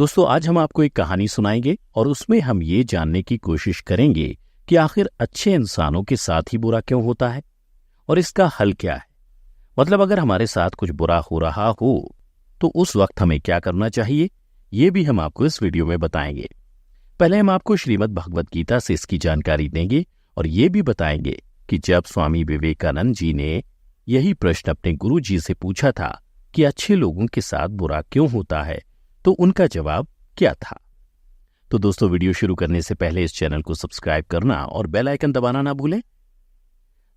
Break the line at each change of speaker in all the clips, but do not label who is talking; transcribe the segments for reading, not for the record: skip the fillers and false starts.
दोस्तों, आज हम आपको एक कहानी सुनाएंगे और उसमें हम ये जानने की कोशिश करेंगे कि आखिर अच्छे इंसानों के साथ ही बुरा क्यों होता है और इसका हल क्या है। मतलब अगर हमारे साथ कुछ बुरा हो रहा हो तो उस वक्त हमें क्या करना चाहिए, ये भी हम आपको इस वीडियो में बताएंगे। पहले हम आपको श्रीमद् भगवद गीता से इसकी जानकारी देंगे और ये भी बताएंगे कि जब स्वामी विवेकानंद जी ने यही प्रश्न अपने गुरु जी से पूछा था कि अच्छे लोगों के साथ बुरा क्यों होता है, तो उनका जवाब क्या था। तो दोस्तों, वीडियो शुरू करने से पहले इस चैनल को सब्सक्राइब करना और बेल आइकन दबाना ना भूलें।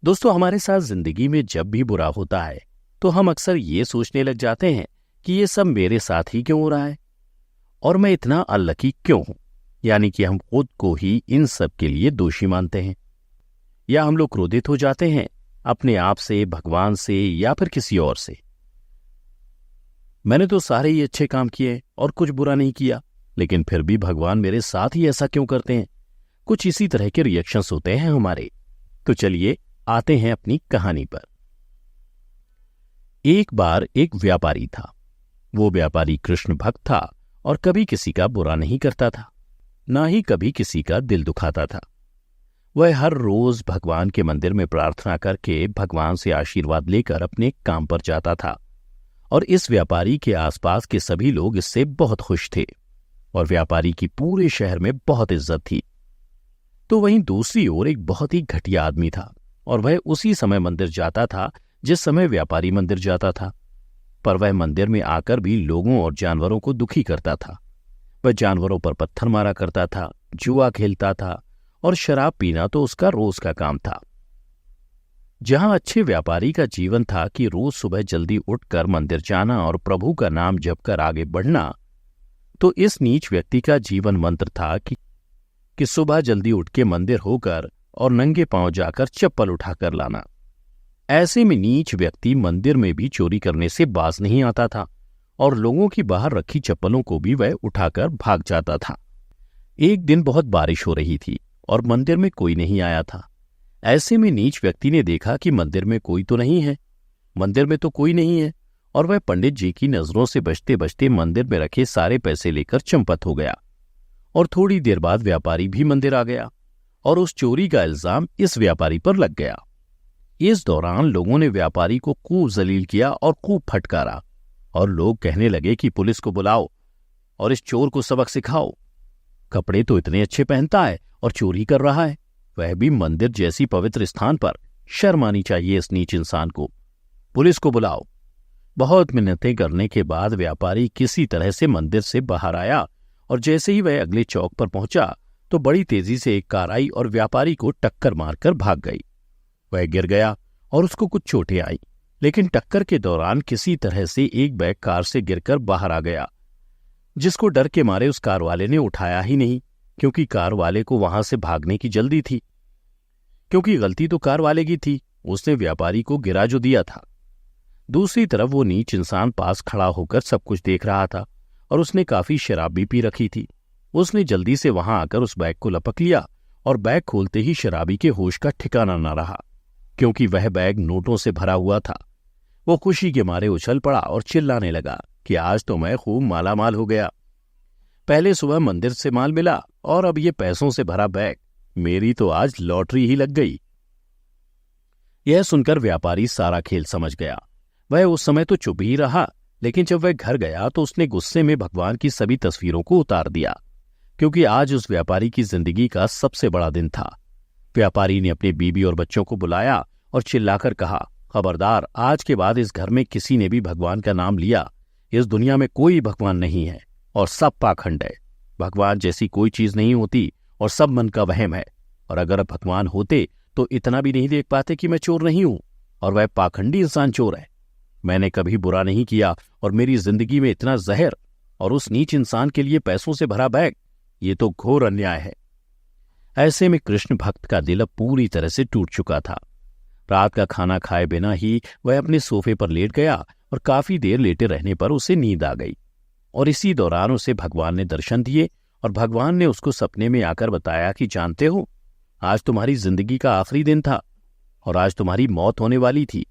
दोस्तों, हमारे साथ जिंदगी में जब भी बुरा होता है तो हम अक्सर ये सोचने लग जाते हैं कि ये सब मेरे साथ ही क्यों हो रहा है और मैं इतना अनलकी क्यों हूं। यानी कि हम खुद को ही इन सब के लिए दोषी मानते हैं, या हम लोग क्रोधित हो जाते हैं अपने आप से, भगवान से या फिर किसी और से। मैंने तो सारे ही अच्छे काम किए और कुछ बुरा नहीं किया, लेकिन फिर भी भगवान मेरे साथ ही ऐसा क्यों करते हैं। कुछ इसी तरह के रिएक्शंस होते हैं हमारे। तो चलिए आते हैं अपनी कहानी पर। एक बार एक व्यापारी था। वो व्यापारी कृष्ण भक्त था और कभी किसी का बुरा नहीं करता था, ना ही कभी किसी का दिल दुखाता था। वह हर रोज भगवान के मंदिर में प्रार्थना करके भगवान से आशीर्वाद लेकर अपने काम पर जाता था और इस व्यापारी के आसपास के सभी लोग इससे बहुत खुश थे और व्यापारी की पूरे शहर में बहुत इज्जत थी। तो वहीं दूसरी ओर एक बहुत ही घटिया आदमी था और वह उसी समय मंदिर जाता था जिस समय व्यापारी मंदिर जाता था। पर वह मंदिर में आकर भी लोगों और जानवरों को दुखी करता था। वह जानवरों पर पत्थर मारा करता था, जुआ खेलता था और शराब पीना तो उसका रोज का काम था। जहां अच्छे व्यापारी का जीवन था कि रोज सुबह जल्दी उठकर मंदिर जाना और प्रभु का नाम जपकर आगे बढ़ना, तो इस नीच व्यक्ति का जीवन मंत्र था कि सुबह जल्दी उठ के मंदिर होकर और नंगे पांव जाकर चप्पल उठाकर लाना। ऐसे में नीच व्यक्ति मंदिर में भी चोरी करने से बाज नहीं आता था और लोगों की बाहर रखी चप्पलों को भी वह उठाकर भाग जाता था। एक दिन बहुत बारिश हो रही थी और मंदिर में कोई नहीं आया था। ऐसे में नीच व्यक्ति ने देखा कि मंदिर में कोई तो नहीं है, मंदिर में तो कोई नहीं है, और वह पंडित जी की नजरों से बचते बचते मंदिर में रखे सारे पैसे लेकर चंपत हो गया। और थोड़ी देर बाद व्यापारी भी मंदिर आ गया और उस चोरी का इल्जाम इस व्यापारी पर लग गया। इस दौरान लोगों ने व्यापारी को खूब जलील किया और खूब फटकारा और लोग कहने लगे कि पुलिस को बुलाओ और इस चोर को सबक सिखाओ। कपड़े तो इतने अच्छे पहनता है और चोरी कर रहा है, वह भी मंदिर जैसी पवित्र स्थान पर। शर्म आनी चाहिए इस नीच इंसान को, पुलिस को बुलाओ। बहुत मिन्नतें करने के बाद व्यापारी किसी तरह से मंदिर से बाहर आया और जैसे ही वह अगले चौक पर पहुंचा तो बड़ी तेजी से एक कार आई और व्यापारी को टक्कर मारकर भाग गई। वह गिर गया और उसको कुछ चोटें आई, लेकिन टक्कर के दौरान किसी तरह से एक बैग कार से गिरकर बाहर आ गया, जिसको डर के मारे उस कार वाले ने उठाया ही नहीं, क्योंकि कार वाले को वहां से भागने की जल्दी थी। क्योंकि गलती तो कार वाले की थी, उसने व्यापारी को गिरा जो दिया था। दूसरी तरफ वो नीच इंसान पास खड़ा होकर सब कुछ देख रहा था और उसने काफी शराब भी पी रखी थी। उसने जल्दी से वहां आकर उस बैग को लपक लिया और बैग खोलते ही शराबी के होश का ठिकाना न रहा, क्योंकि वह बैग नोटों से भरा हुआ था। वो खुशी के मारे उछल पड़ा और चिल्लाने लगा कि आज तो मैं खूब मालामाल हो गया। पहले सुबह मंदिर से माल मिला और अब ये पैसों से भरा बैग, मेरी तो आज लॉटरी ही लग गई। यह सुनकर व्यापारी सारा खेल समझ गया। वह उस समय तो चुप ही रहा, लेकिन जब वह घर गया तो उसने गुस्से में भगवान की सभी तस्वीरों को उतार दिया, क्योंकि आज उस व्यापारी की जिंदगी का सबसे बड़ा दिन था। व्यापारी ने अपनी बीबी और बच्चों को बुलाया और चिल्लाकर कहा, खबरदार, आज के बाद इस घर में किसी ने भी भगवान का नाम लिया, इस दुनिया में कोई भगवान नहीं है और सब पाखंड है। भगवान जैसी कोई चीज नहीं होती और सब मन का वहम है, और अगर भगवान होते तो इतना भी नहीं देख पाते कि मैं चोर नहीं हूं और वह पाखंडी इंसान चोर है। मैंने कभी बुरा नहीं किया और मेरी जिंदगी में इतना जहर और उस नीच इंसान के लिए पैसों से भरा बैग, ये तो घोर अन्याय है। ऐसे में कृष्ण भक्त का दिल अब पूरी तरह से टूट चुका था। रात का खाना खाए बिना ही वह अपने सोफे पर लेट गया और काफी देर लेटे रहने पर उसे नींद आ गई। और इसी दौरान उसे भगवान ने दर्शन दिए और भगवान ने उसको सपने में आकर बताया कि जानते हो, आज तुम्हारी जिंदगी का आखिरी दिन था और आज तुम्हारी मौत होने वाली थी,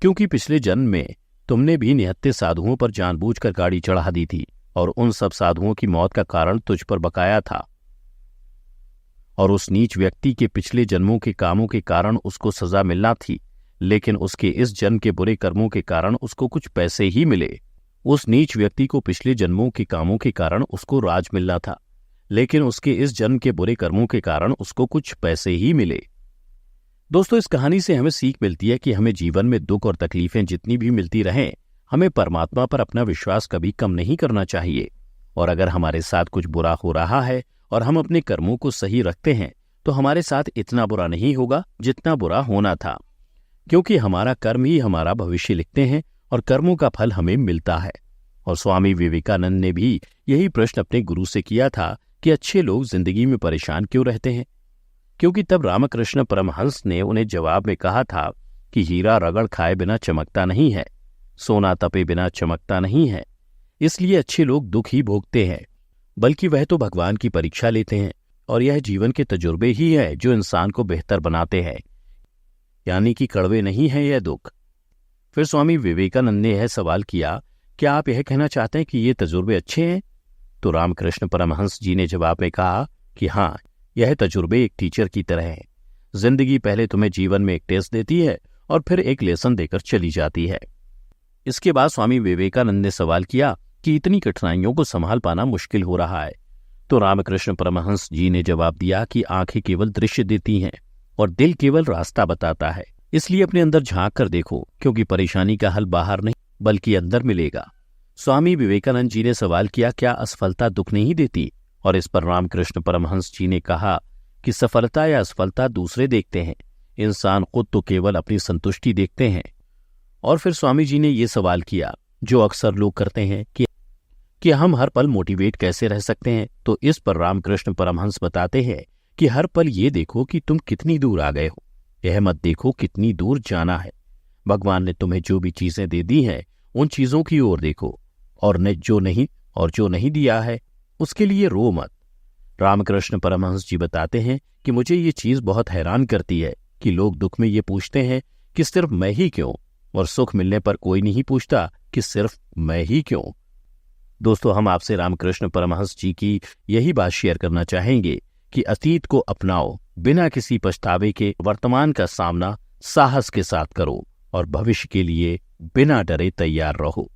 क्योंकि पिछले जन्म में तुमने भी निहत्थे साधुओं पर जानबूझकर गाड़ी चढ़ा दी थी और उन सब साधुओं की मौत का कारण तुझ पर बकाया था, और उस नीच व्यक्ति के पिछले जन्मों के कामों के कारण उसको सजा मिलना थी, लेकिन उसके इस जन्म के बुरे कर्मों के कारण उसको कुछ पैसे ही मिले। उस नीच व्यक्ति को पिछले जन्मों के कामों के कारण उसको राज मिलना था, लेकिन उसके इस जन्म के बुरे कर्मों के कारण उसको कुछ पैसे ही मिले। दोस्तों, इस कहानी से हमें सीख मिलती है कि हमें जीवन में दुख और तकलीफें जितनी भी मिलती रहें, हमें परमात्मा पर अपना विश्वास कभी कम नहीं करना चाहिए। और अगर हमारे साथ कुछ बुरा हो रहा है और हम अपने कर्मों को सही रखते हैं तो हमारे साथ इतना बुरा नहीं होगा जितना बुरा होना था, क्योंकि हमारा कर्म ही हमारा भविष्य लिखते हैं और कर्मों का फल हमें मिलता है। और स्वामी विवेकानंद ने भी यही प्रश्न अपने गुरु से किया था कि अच्छे लोग जिंदगी में परेशान क्यों रहते हैं, क्योंकि तब रामकृष्ण परमहंस ने उन्हें जवाब में कहा था कि हीरा रगड़ खाए बिना चमकता नहीं है, सोना तपे बिना चमकता नहीं है। इसलिए अच्छे लोग दुख ही भोगते हैं, बल्कि वह तो भगवान की परीक्षा लेते हैं, और यह जीवन के तजुर्बे ही है जो इंसान को बेहतर बनाते हैं, यानी कि कड़वे नहीं है यह दुख। फिर स्वामी विवेकानंद ने यह सवाल किया, क्या आप यह कहना चाहते हैं कि ये तजुर्बे अच्छे हैं? तो रामकृष्ण परमहंस जी ने जवाब में कहा कि हाँ, यह तजुर्बे एक टीचर की तरह है। जिंदगी पहले तुम्हें जीवन में एक टेस्ट देती है और फिर एक लेसन देकर चली जाती है। इसके बाद स्वामी विवेकानंद ने सवाल किया कि इतनी कठिनाइयों को संभाल पाना मुश्किल हो रहा है। तो रामकृष्ण परमहंस जी ने जवाब दिया कि आंखें केवल दृश्य देती हैं और दिल केवल रास्ता बताता है। इसलिए अपने अंदर झांक कर देखो, क्योंकि परेशानी का हल बाहर नहीं बल्कि अंदर मिलेगा। स्वामी विवेकानंद जी ने सवाल किया, क्या असफलता दुख नहीं देती? और इस पर रामकृष्ण परमहंस जी ने कहा कि सफलता या असफलता दूसरे देखते हैं, इंसान खुद तो केवल अपनी संतुष्टि देखते हैं। और फिर स्वामी जी ने ये सवाल किया जो अक्सर लोग करते हैं कि हम हर पल मोटिवेट कैसे रह सकते हैं। तो इस पर रामकृष्ण परमहंस बताते हैं कि हर पल ये देखो कि तुम कितनी दूर आ गए हो, यह मत देखो कितनी दूर जाना है। भगवान ने तुम्हें जो भी चीजें दे दी हैं उन चीजों की ओर देखो, और जो नहीं दिया है उसके लिए रो मत। रामकृष्ण परमहंस जी बताते हैं कि मुझे ये चीज बहुत हैरान करती है कि लोग दुख में ये पूछते हैं कि सिर्फ मैं ही क्यों, और सुख मिलने पर कोई नहीं पूछता कि सिर्फ मैं ही क्यों। दोस्तों, हम आपसे रामकृष्ण परमहंस जी की यही बात शेयर करना चाहेंगे कि अतीत को अपनाओ, बिना किसी पछतावे के वर्तमान का सामना साहस के साथ करो और भविष्य के लिए बिना डरे तैयार रहो।